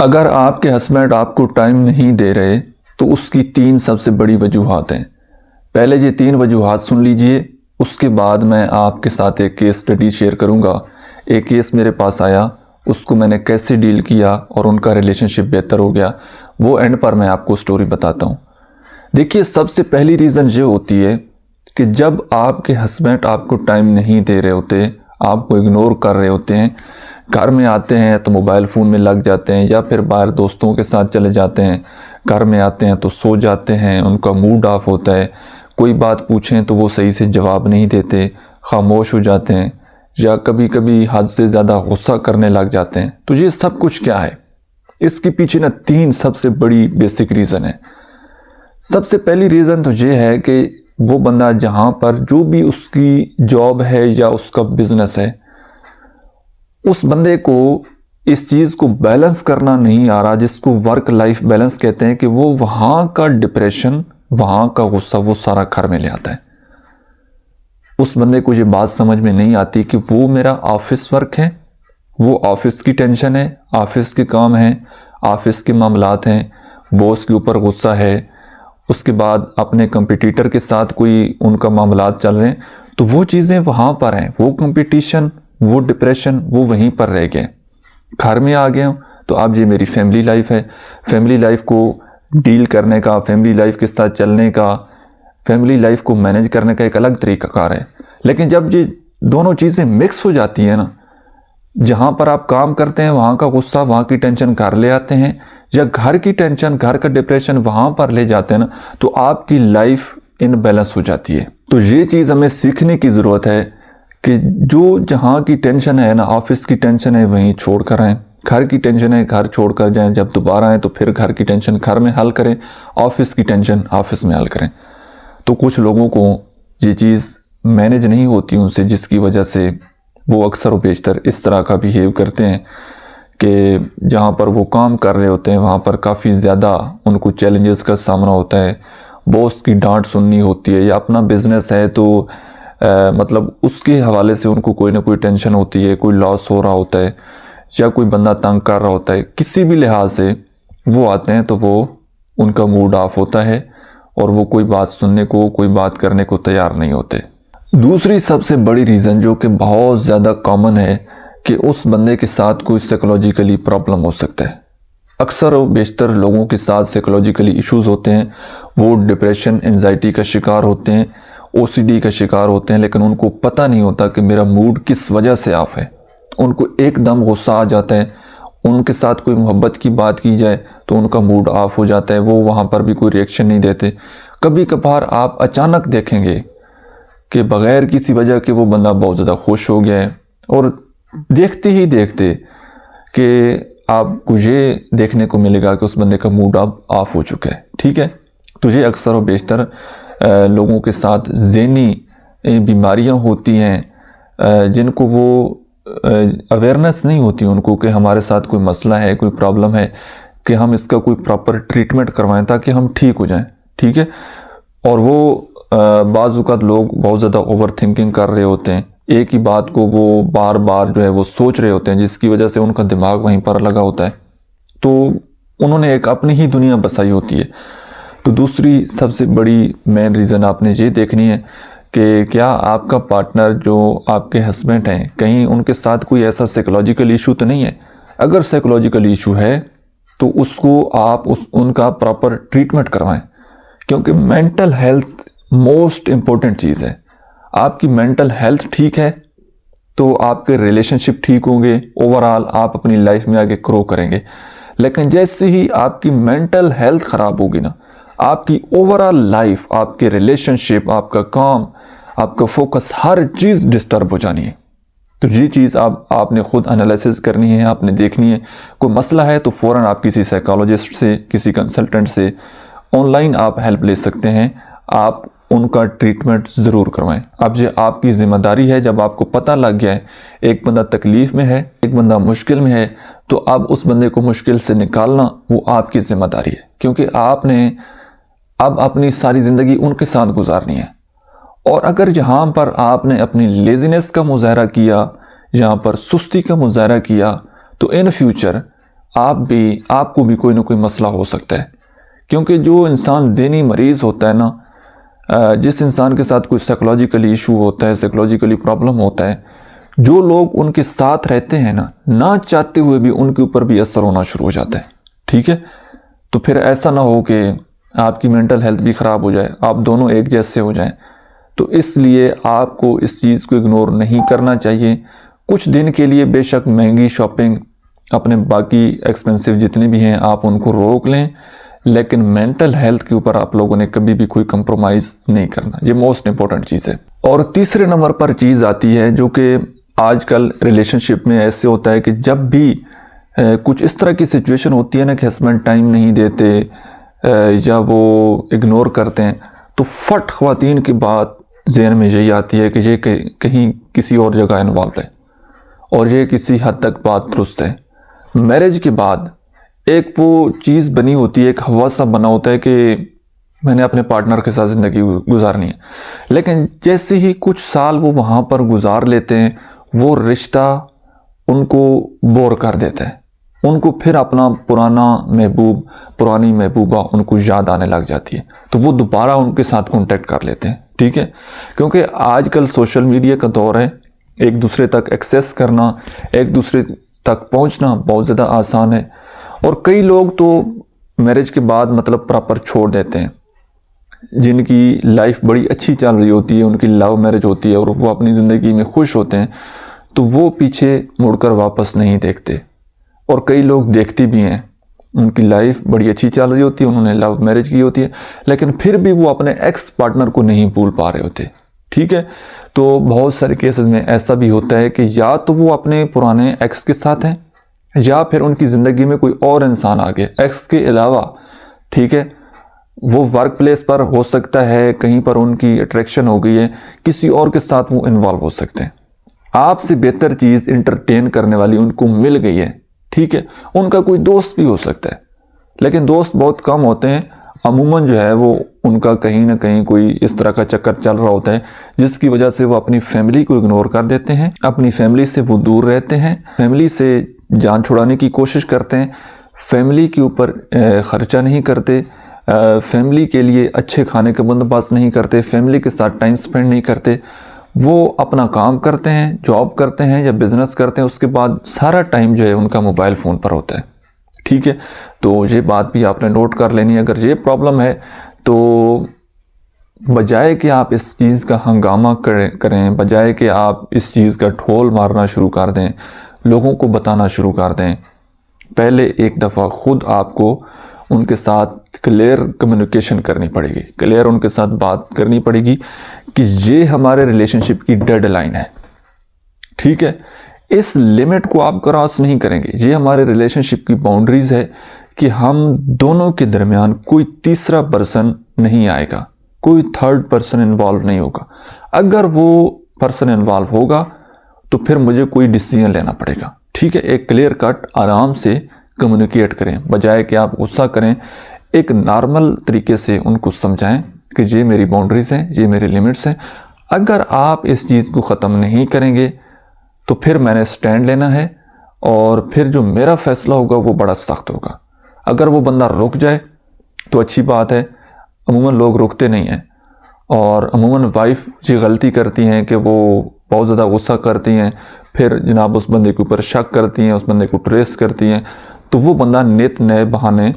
अगर आपके हस्बैंड आपको टाइम नहीं दे रहे तो उसकी तीन सबसे बड़ी वजूहात हैं। पहले ये तीन वजूहात सुन लीजिए, उसके बाद मैं आपके साथ एक केस स्टडी शेयर करूंगा। एक केस मेरे पास आया, उसको मैंने कैसे डील किया और उनका रिलेशनशिप बेहतर हो गया, वो एंड पर मैं आपको स्टोरी बताता हूँ। देखिए, सबसे पहली रीज़न ये होती है कि जब आपके हस्बैंड आपको टाइम नहीं दे रहे होते, आपको इग्नोर कर रहे होते हैं, घर में आते हैं तो मोबाइल फ़ोन में लग जाते हैं या फिर बाहर दोस्तों के साथ चले जाते हैं, घर में आते हैं तो सो जाते हैं, उनका मूड ऑफ होता है, कोई बात पूछें तो वो सही से जवाब नहीं देते, खामोश हो जाते हैं या कभी कभी हद से ज़्यादा गुस्सा करने लग जाते हैं। तो ये सब कुछ क्या है? इसके पीछे ना तीन सबसे बड़ी बेसिक रीज़न है। सबसे पहली रीज़न तो ये है कि वो बंदा जहाँ पर जो भी उसकी जॉब है या उसका बिजनेस है, उस बंदे को इस चीज़ को बैलेंस करना नहीं आ रहा, जिसको वर्क लाइफ बैलेंस कहते हैं, कि वो वहाँ का डिप्रेशन, वहाँ का गुस्सा वो सारा घर में ले आता है। उस बंदे को ये बात समझ में नहीं आती कि वो मेरा ऑफिस वर्क है, वो ऑफिस की टेंशन है, ऑफिस के काम हैं, ऑफिस के मामलात हैं, बॉस के ऊपर गुस्सा है, उसके बाद अपने कंपटीटर के साथ कोई उनका मामलात चल रहे हैं, तो वो चीज़ें वहाँ पर हैं, वो कंपटीशन, वो डिप्रेशन, वो वहीं पर रह गए। घर में आ गए तो अब ये मेरी फैमिली लाइफ है, फैमिली लाइफ को डील करने का, फैमिली लाइफ के साथ चलने का, फैमिली लाइफ को मैनेज करने का एक अलग तरीक़ाकार है। लेकिन जब ये दोनों चीज़ें मिक्स हो जाती हैं ना, जहाँ पर आप काम करते हैं वहाँ का गुस्सा, वहाँ की टेंशन घर ले आते हैं, या घर की टेंशन, घर का डिप्रेशन वहाँ पर ले जाते हैं ना, तो आपकी लाइफ इनबैलेंस हो जाती है। तो ये चीज़ हमें सीखने की ज़रूरत है कि जो जहाँ की टेंशन है ना, ऑफिस की टेंशन है वहीं छोड़ कर आएँ, घर की टेंशन है घर छोड़ कर जाएँ, जब दोबारा आएँ तो फिर घर की टेंशन घर में हल करें, ऑफिस की टेंशन ऑफिस में हल करें। तो कुछ लोगों को ये चीज़ मैनेज नहीं होती उनसे, जिसकी वजह से वो अक्सर व बेशतर इस तरह का बिहेव करते हैं कि जहाँ पर वो काम कर रहे होते हैं वहाँ पर काफ़ी ज़्यादा उनको चैलेंजेस का सामना होता है, बॉस की डांट सुननी होती है, या अपना बिजनेस है तो मतलब उसके हवाले से उनको कोई ना कोई टेंशन होती है, कोई लॉस हो रहा होता है या कोई बंदा तंग कर रहा होता है, किसी भी लिहाज से वो आते हैं तो वो उनका मूड ऑफ होता है और वो कोई बात सुनने को, कोई बात करने को तैयार नहीं होते। दूसरी सबसे बड़ी रीज़न जो कि बहुत ज़्यादा कॉमन है कि उस बंदे के साथ कोई साइकोलॉजिकली प्रॉब्लम हो सकता है। अक्सर व बेशतर लोगों के साथ साइकोलॉजिकली इश्यूज होते हैं, वो डिप्रेशन, एंजाइटी का शिकार होते हैं, ओसीडी का शिकार होते हैं, लेकिन उनको पता नहीं होता कि मेरा मूड किस वजह से ऑफ है। उनको एकदम गुस्सा आ जाता है, उनके साथ कोई मोहब्बत की बात की जाए तो उनका मूड ऑफ हो जाता है, वो वहाँ पर भी कोई रिएक्शन नहीं देते। कभी कभार आप अचानक देखेंगे कि बग़ैर किसी वजह के वो बंदा बहुत ज़्यादा खुश हो गया है, और देखते ही देखते कि आपको ये देखने को मिलेगा कि उस बंदे का मूड अब ऑफ हो चुका है। ठीक है, तो ये अक्सर और बेशतर लोगों के साथ ज़हनी बीमारियां होती हैं, जिनको वो अवेयरनेस नहीं होती उनको कि हमारे साथ कोई मसला है, कोई प्रॉब्लम है, कि हम इसका कोई प्रॉपर ट्रीटमेंट करवाएं ताकि हम ठीक हो जाएं। ठीक है, और वो बाज़ औक़ात लोग बहुत ज़्यादा ओवर थिंकिंग कर रहे होते हैं, एक ही बात को वो बार बार जो है वो सोच रहे होते हैं, जिसकी वजह से उनका दिमाग वहीं पर लगा होता है, तो उन्होंने एक अपनी ही दुनिया बसाई होती है। तो दूसरी सबसे बड़ी मेन रीज़न आपने ये देखनी है कि क्या आपका पार्टनर जो आपके हस्बैंड हैं, कहीं उनके साथ कोई ऐसा साइकोलॉजिकल इशू तो नहीं है। अगर साइकोलॉजिकल इशू है तो उसको आप उनका प्रॉपर ट्रीटमेंट करवाएं, क्योंकि मेंटल हेल्थ मोस्ट इम्पोर्टेंट चीज़ है। आपकी मेंटल हेल्थ ठीक है तो आपके रिलेशनशिप ठीक होंगे, ओवरऑल आप अपनी लाइफ में आगे ग्रो करेंगे। लेकिन जैसे ही आपकी मेंटल हेल्थ ख़राब होगी ना, आपकी ओवरऑल लाइफ, आपके रिलेशनशिप, आपका काम, आपका फोकस, हर चीज़ डिस्टर्ब हो जानी है। तो ये चीज़ आपने खुद एनालिसिस करनी है, आपने देखनी है। कोई मसला है तो फ़ौरन आप किसी साइकोलॉजिस्ट से, किसी कंसल्टेंट से ऑनलाइन आप हेल्प ले सकते हैं, आप उनका ट्रीटमेंट ज़रूर करवाएं। अब ये आपकी ज़िम्मेदारी है, जब आपको पता लग गया है एक बंदा तकलीफ़ में है, एक बंदा मुश्किल में है, तो अब उस बंदे को मुश्किल से निकालना वो आपकी ज़िम्मेदारी है, क्योंकि आपने अब अपनी सारी ज़िंदगी उनके साथ गुजारनी है। और अगर यहाँ पर आपने अपनी लेज़ीनेस का मुज़ाहरा किया, यहाँ पर सुस्ती का मुज़ाहरा किया, तो इन फ्यूचर आपको भी कोई ना कोई मसला हो सकता है। क्योंकि जो इंसान ज़हनी मरीज़ होता है ना, जिस इंसान के साथ कोई साइकोलॉजिकली इशू होता है, साइकोलॉजिकली प्रॉब्लम होता है, जो लोग उनके साथ रहते हैं ना चाहते हुए भी उनके ऊपर भी असर होना शुरू हो जाता है। ठीक है, तो फिर ऐसा ना हो कि आपकी मेंटल हेल्थ भी ख़राब हो जाए, आप दोनों एक जैसे हो जाएं। तो इसलिए आपको इस चीज़ को इग्नोर नहीं करना चाहिए। कुछ दिन के लिए बेशक महंगी शॉपिंग, अपने बाकी एक्सपेंसिव जितने भी हैं आप उनको रोक लें, लेकिन मेंटल हेल्थ के ऊपर आप लोगों ने कभी भी कोई कंप्रोमाइज़ नहीं करना। ये मोस्ट इंपॉर्टेंट चीज़ है। और तीसरे नंबर पर चीज़ आती है जो कि आजकल रिलेशनशिप में ऐसे होता है कि जब भी कुछ इस तरह की सिचुएशन होती है ना कि हस्बैंड टाइम नहीं देते या वो इग्नोर करते हैं, तो फट ख़वातीन की बात ज़हन में यही आती है कि ये कहीं किसी और जगह इन्वॉल्व है, और ये किसी हद तक बात दुरुस्त है। मैरिज के बाद एक वो चीज़ बनी होती है, एक हवा सा बना होता है कि मैंने अपने पार्टनर के साथ ज़िंदगी गुजारनी है, लेकिन जैसे ही कुछ साल वो वहाँ पर गुजार लेते हैं, वो रिश्ता उनको बोर कर देता है। उनको फिर अपना पुरानी महबूबा उनको याद आने लग जाती है, तो वो दोबारा उनके साथ कांटेक्ट कर लेते हैं। ठीक है, क्योंकि आजकल सोशल मीडिया का दौर है, एक दूसरे तक एक्सेस करना, एक दूसरे तक पहुंचना बहुत ज़्यादा आसान है। और कई लोग तो मैरिज के बाद मतलब प्रॉपर छोड़ देते हैं, जिनकी लाइफ बड़ी अच्छी चल रही होती है, उनकी लव मैरिज होती है और वो अपनी ज़िंदगी में खुश होते हैं, तो वो पीछे मुड़कर वापस नहीं देखते। और कई लोग देखते भी हैं, उनकी लाइफ बड़ी अच्छी चल रही होती है, उन्होंने लव मैरिज की होती है, लेकिन फिर भी वो अपने एक्स पार्टनर को नहीं भूल पा रहे होते। ठीक है, तो बहुत सारे केसेस में ऐसा भी होता है कि या तो वो अपने पुराने एक्स के साथ हैं, या फिर उनकी ज़िंदगी में कोई और इंसान आ गया एक्स के अलावा। ठीक है, वो वर्क प्लेस पर हो सकता है, कहीं पर उनकी अट्रैक्शन हो गई है, किसी और के साथ वो इन्वॉल्व हो सकते हैं। आपसे बेहतर चीज़ इंटरटेन करने वाली उनको मिल गई है। ठीक है, उनका कोई दोस्त भी हो सकता है, लेकिन दोस्त बहुत कम होते हैं। अमूमन जो है वो उनका कहीं ना कहीं कोई इस तरह का चक्कर चल रहा होता है, जिसकी वजह से वो अपनी फैमिली को इग्नोर कर देते हैं, अपनी फैमिली से वो दूर रहते हैं, फैमिली से जान छुड़ाने की कोशिश करते हैं, फैमिली के ऊपर ख़र्चा नहीं करते, फैमिली के लिए अच्छे खाने का बंदोबस्त नहीं करते, फैमिली के साथ टाइम स्पेंड नहीं करते। वो अपना काम करते हैं, जॉब करते हैं या बिज़नेस करते हैं, उसके बाद सारा टाइम जो है उनका मोबाइल फ़ोन पर होता है। ठीक है, तो ये बात भी आपने नोट कर लेनी है। अगर ये प्रॉब्लम है तो बजाय कि आप इस चीज़ का हंगामा करें, बजाय कि आप इस चीज़ का ढोल मारना शुरू कर दें, लोगों को बताना शुरू कर दें, पहले एक दफ़ा खुद आपको उनके साथ क्लियर कम्युनिकेशन करनी पड़ेगी, क्लियर उनके साथ बात करनी पड़ेगी कि ये हमारे रिलेशनशिप की डेडलाइन है। ठीक है, इस लिमिट को आप क्रॉस नहीं करेंगे। ये हमारे रिलेशनशिप की बाउंड्रीज है कि हम दोनों के दरमियान कोई तीसरा पर्सन नहीं आएगा, कोई थर्ड पर्सन इन्वॉल्व नहीं होगा। अगर वो पर्सन इन्वॉल्व होगा तो फिर मुझे कोई डिसीजन लेना पड़ेगा। ठीक है, एक क्लियर कट आराम से कम्युनिकेट करें, बजाय कि आप गुस्सा करें। एक नॉर्मल तरीके से उनको समझाएं कि ये मेरी बाउंड्रीज हैं, ये मेरी लिमिट्स हैं। अगर आप इस चीज़ को ख़त्म नहीं करेंगे तो फिर मैंने स्टैंड लेना है, और फिर जो मेरा फैसला होगा वो बड़ा सख्त होगा। अगर वो बंदा रुक जाए तो अच्छी बात है, अमूमन लोग रुकते नहीं हैं, और अमूमन वाइफ ये गलती करती हैं कि वो बहुत ज़्यादा गुस्सा करती हैं, फिर जनाब उस बंदे के ऊपर शक करती हैं, उस बंदे को ट्रेस करती हैं, तो वो बंदा नित नए बहाने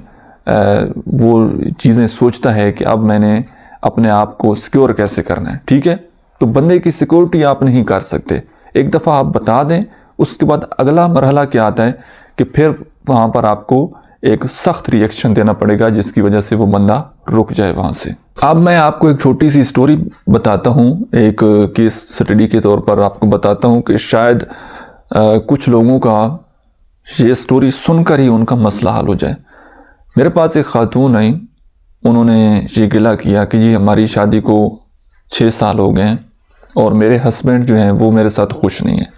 वो चीज़ें सोचता है कि अब मैंने अपने आप को सिक्योर कैसे करना है। ठीक है, तो बंदे की सिक्योरिटी आप नहीं कर सकते। एक दफ़ा आप बता दें, उसके बाद अगला मरहला क्या आता है कि फिर वहाँ पर आपको एक सख्त रिएक्शन देना पड़ेगा, जिसकी वजह से वो बंदा रुक जाए वहाँ से। अब मैं आपको एक छोटी सी स्टोरी बताता हूँ, एक केस स्टडी के तौर पर आपको बताता हूँ कि शायद कुछ लोगों का ये स्टोरी सुनकर ही उनका मसला हल हो जाए। मेरे पास एक खातून आई, उन्होंने ये गिला किया कि जी हमारी शादी को 6 साल हो गए हैं और मेरे हस्बैंड जो हैं वो मेरे साथ खुश नहीं हैं,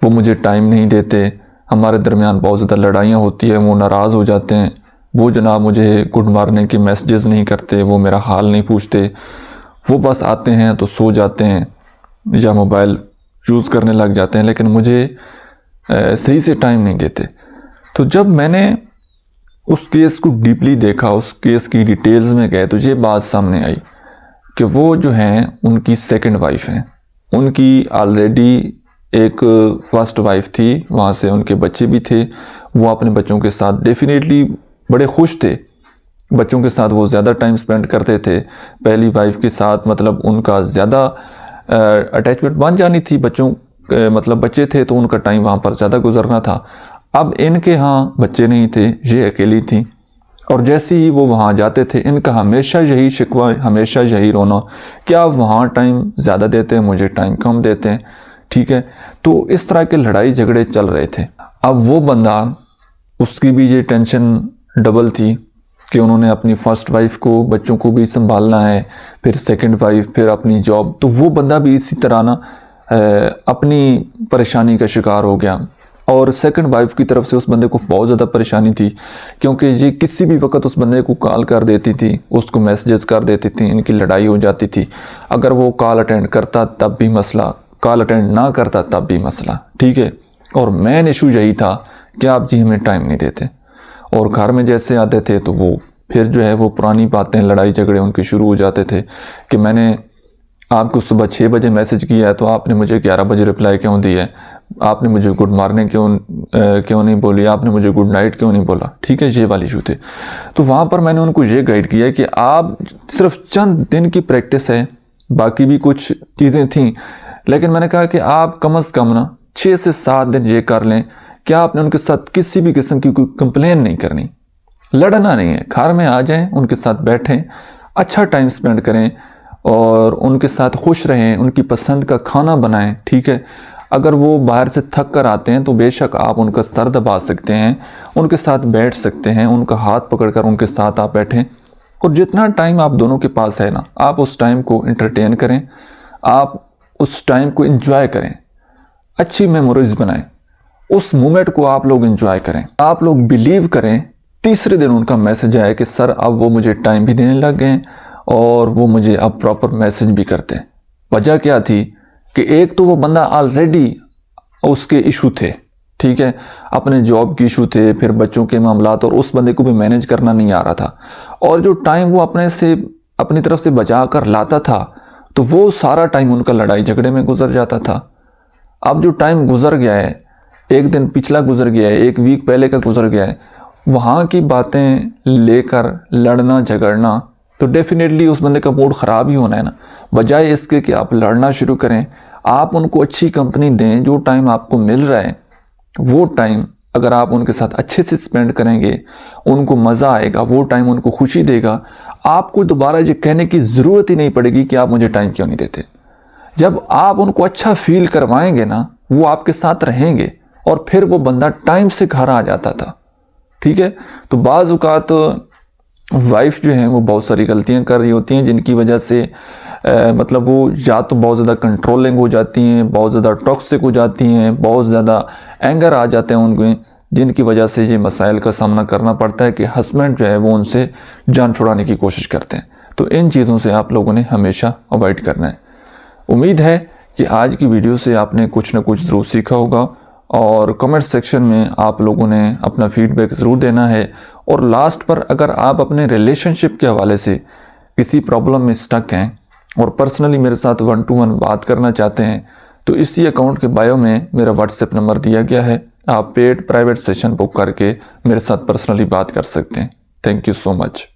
वो मुझे टाइम नहीं देते, हमारे दरमियान बहुत ज़्यादा लड़ाइयाँ होती हैं, वो नाराज़ हो जाते हैं, वो जनाब मुझे गुड मॉर्निंग के मैसेजेस नहीं करते, वो मेरा हाल नहीं पूछते, वो बस आते हैं तो सो जाते हैं या मोबाइल यूज़ करने लग जाते हैं, लेकिन मुझे सही से टाइम नहीं देते। तो जब मैंने उस केस को डीपली देखा, उस केस की डिटेल्स में गए, तो ये बात सामने आई कि वो जो हैं उनकी सेकंड वाइफ हैं। उनकी ऑलरेडी एक फर्स्ट वाइफ थी, वहाँ से उनके बच्चे भी थे। वो अपने बच्चों के साथ डेफिनेटली बड़े खुश थे, बच्चों के साथ वो ज़्यादा टाइम स्पेंड करते थे। पहली वाइफ के साथ मतलब उनका ज़्यादा अटैचमेंट बन जानी थी, बच्चों मतलब बच्चे थे तो उनका टाइम वहाँ पर ज़्यादा गुजरना था। अब इनके यहाँ बच्चे नहीं थे, ये अकेली थी, और जैसे ही वो वहाँ जाते थे इनका हमेशा यही शिकवा, हमेशा यही रोना कि आप वहाँ टाइम ज़्यादा देते हैं, मुझे टाइम कम देते हैं। ठीक है, तो इस तरह के लड़ाई झगड़े चल रहे थे। अब वो बंदा, उसकी भी ये टेंशन डबल थी कि उन्होंने अपनी फर्स्ट वाइफ को, बच्चों को भी संभालना है, फिर सेकंड वाइफ, फिर अपनी जॉब। तो वो बंदा भी इसी तरह ना अपनी परेशानी का शिकार हो गया। और सेकंड वाइफ की तरफ से उस बंदे को बहुत ज़्यादा परेशानी थी, क्योंकि ये किसी भी वक्त उस बंदे को कॉल कर देती थी, उसको मैसेजेस कर देती थी, इनकी लड़ाई हो जाती थी। अगर वो कॉल अटेंड करता तब भी मसला, कॉल अटेंड ना करता तब भी मसला। ठीक है, और मेन इशू यही था कि आप जी हमें टाइम नहीं देते। और घर में जैसे आते थे तो वो फिर जो है वो पुरानी बातें, लड़ाई झगड़े उनके शुरू हो जाते थे कि मैंने आपको सुबह 6 बजे मैसेज किया है तो आपने मुझे 11 बजे रिप्लाई क्यों दिया है, आपने मुझे गुड मॉर्निंग क्यों नहीं बोली, आपने मुझे गुड नाइट क्यों नहीं बोला। ठीक है, ये वाले इशू थे। तो वहाँ पर मैंने उनको ये गाइड किया कि आप सिर्फ चंद दिन की प्रैक्टिस है, बाकी भी कुछ चीज़ें थीं, लेकिन मैंने कहा कि आप कम अज़ कम ना 6 से 7 दिन ये कर लें कि आपने उनके साथ किसी भी किस्म की कोई कंप्लेन नहीं करनी, लड़ना नहीं है। घर में आ जाएं, उनके साथ बैठें, अच्छा टाइम स्पेंड करें और उनके साथ खुश रहें, उनकी पसंद का खाना बनाएं। ठीक है, अगर वो बाहर से थक कर आते हैं तो बेशक आप उनका सर दबा सकते हैं, उनके साथ बैठ सकते हैं, उनका हाथ पकड़कर उनके साथ आप बैठें, और जितना टाइम आप दोनों के पास है ना, आप उस टाइम को एंटरटेन करें, आप उस टाइम को एंजॉय करें, अच्छी मेमोरीज बनाएं, उस मोमेंट को आप लोग एंजॉय करें। आप लोग बिलीव करें, तीसरे दिन उनका मैसेज आया कि सर अब वो मुझे टाइम भी देने लग गए और वो मुझे अब प्रॉपर मैसेज भी करते हैं। वजह क्या थी कि एक तो वो बंदा ऑलरेडी उसके इशू थे, ठीक है, अपने जॉब के इशू थे, फिर बच्चों के मामलात, और उस बंदे को भी मैनेज करना नहीं आ रहा था, और जो टाइम वो अपनी तरफ से बचा कर लाता था तो वो सारा टाइम उनका लड़ाई झगड़े में गुजर जाता था। अब जो टाइम गुजर गया है, एक दिन पिछला गुजर गया है, एक वीक पहले का गुजर गया है, वहाँ की बातें लेकर लड़ना झगड़ना, तो डेफिनेटली उस बंदे का मूड ख़राब ही होना है ना। बजाय इसके कि आप लड़ना शुरू करें, आप उनको अच्छी कंपनी दें। जो टाइम आपको मिल रहा है वो टाइम अगर आप उनके साथ अच्छे से स्पेंड करेंगे, उनको मज़ा आएगा, वो टाइम उनको खुशी देगा, आपको दोबारा ये कहने की ज़रूरत ही नहीं पड़ेगी कि आप मुझे टाइम क्यों नहीं देते। जब आप उनको अच्छा फील करवाएंगे ना, वो आपके साथ रहेंगे, और फिर वो बंदा टाइम से घर आ जाता था। ठीक है, तो बाज़ औक़ात वाइफ जो है वो बहुत सारी गलतियां कर रही होती हैं, जिनकी वजह से मतलब वो या तो बहुत ज़्यादा कंट्रोलिंग हो जाती हैं, बहुत ज़्यादा टॉक्सिक हो जाती हैं, बहुत ज़्यादा एंगर आ जाते हैं उनमें, जिनकी वजह से ये मसाइल का सामना करना पड़ता है कि हस्बैंड जो है वो उनसे जान छुड़ाने की कोशिश करते हैं। तो इन चीज़ों से आप लोगों ने हमेशा अवॉइड करना है। उम्मीद है कि आज की वीडियो से आपने कुछ ना कुछ ज़रूर सीखा होगा, और कमेंट सेक्शन में आप लोगों ने अपना फीडबैक ज़रूर देना है। और लास्ट पर अगर आप अपने रिलेशनशिप के हवाले से किसी प्रॉब्लम में स्टक हैं और पर्सनली मेरे साथ 1-to-1 बात करना चाहते हैं, तो इसी अकाउंट के बायो में मेरा व्हाट्सएप नंबर दिया गया है, आप पेड प्राइवेट सेशन बुक करके मेरे साथ पर्सनली बात कर सकते हैं। Thank you so much.